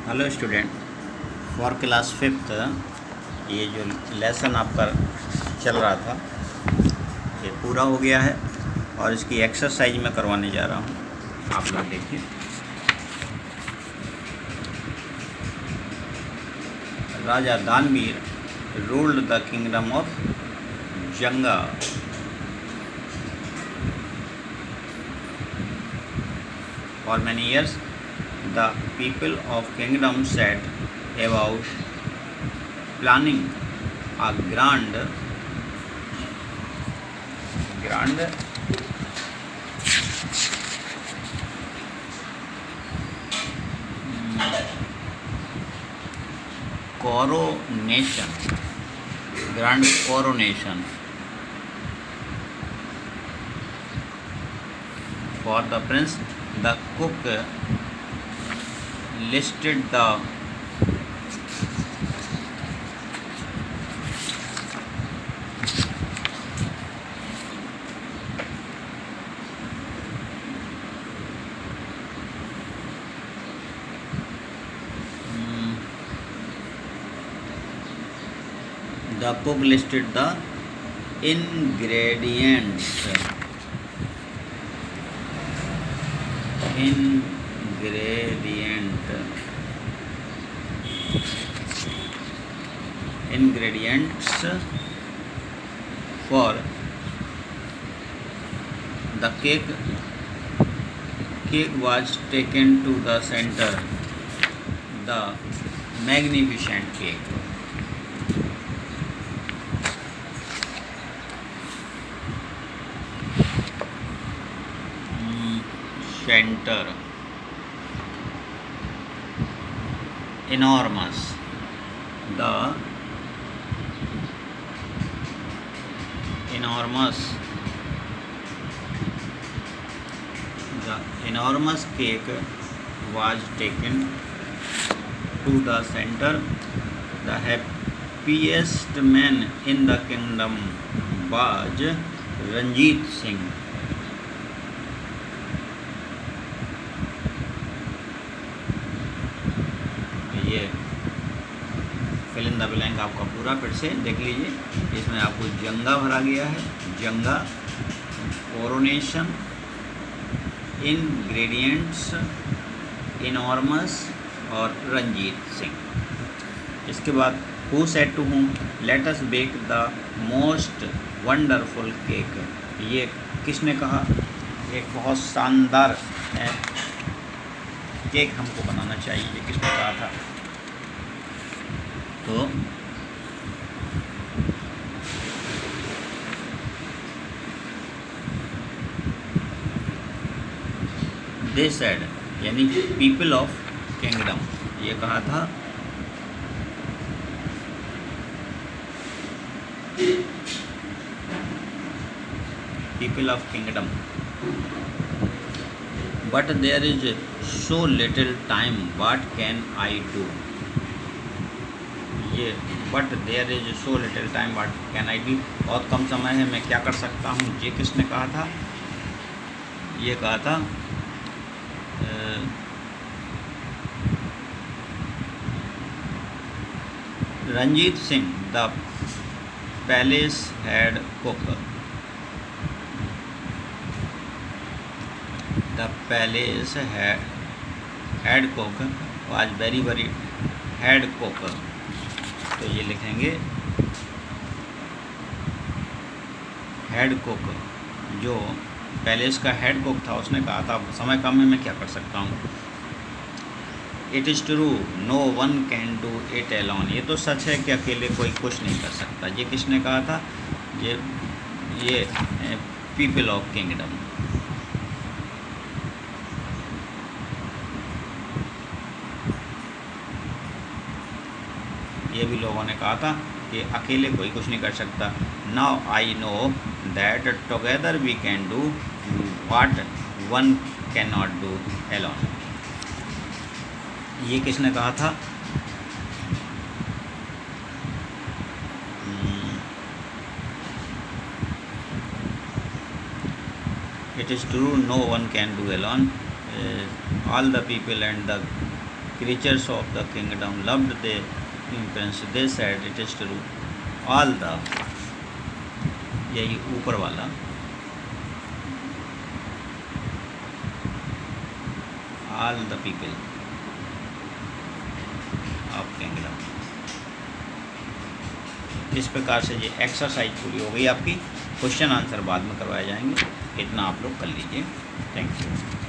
Hello student, for class fifth ये जो lesson आपका चल रहा था ये पूरा हो गया है और इसकी एक्सरसाइज मैं करवाने जा रहा हूँ। आप लोग देखिए। राजा दानवीर ruled the kingdom of Janga. For many years, the people of kingdom set about planning a grand coronation for the prince. The cook listed the ingredients for the cake. Cake was taken to the center. The magnificent cake. Center. Enormous. The enormous cake was taken to the center. The happiest man in the kingdom was Ranjit Singh. ये fill in the blank आपका पूरा फिर से देख लीजिए। इसमें आपको जंगा भरा गया है, जंगा, कोरोनेशन, इंग्रेडिएंट्स, इनॉर्मस और रंजीत सिंह। इसके बाद who said to whom let us bake the most wonderful cake. ये किसने कहा? एक बहुत शानदार केक हमको बनाना चाहिए, ये किसने कहा था? तो दे सेड यानी पीपल ऑफ किंगडम, ये कहा था people of kingdom. But there is so little time, what can I do. ये but there is so little time, what can I do, बहुत कम समय है, मैं क्या कर सकता हूँ। ये किसने कहा था? ये कहा था Ranjit Singh, the palace head cook. The palace head cook was very head cook. तो ये लिखेंगे हेड कुक, जो पैलेस का हेड कुक था, उसने कहा था समय कम है, मैं क्या कर सकता हूँ। It is true no one can do it alone. ये तो सच है कि अकेले कोई कुछ नहीं कर सकता। ये किसने कहा था? ये पीपल ऑफ किंगडम। ये भी लोगों ने कहा था कि अकेले कोई कुछ नहीं कर सकता। Now I know that together we can do what one can not do alone. ये किसने कहा था? It is true no one can do alone. All the people and the creatures of the kingdom loved the prince. They said, it is true, all the, यही ऊपर वाला, all the people of kingdom. इस प्रकार से ये exercise पूरी हो गई आपकी। क्वेश्चन आंसर बाद में करवाए जाएंगे, इतना आप लोग कर लीजिए। Thank you.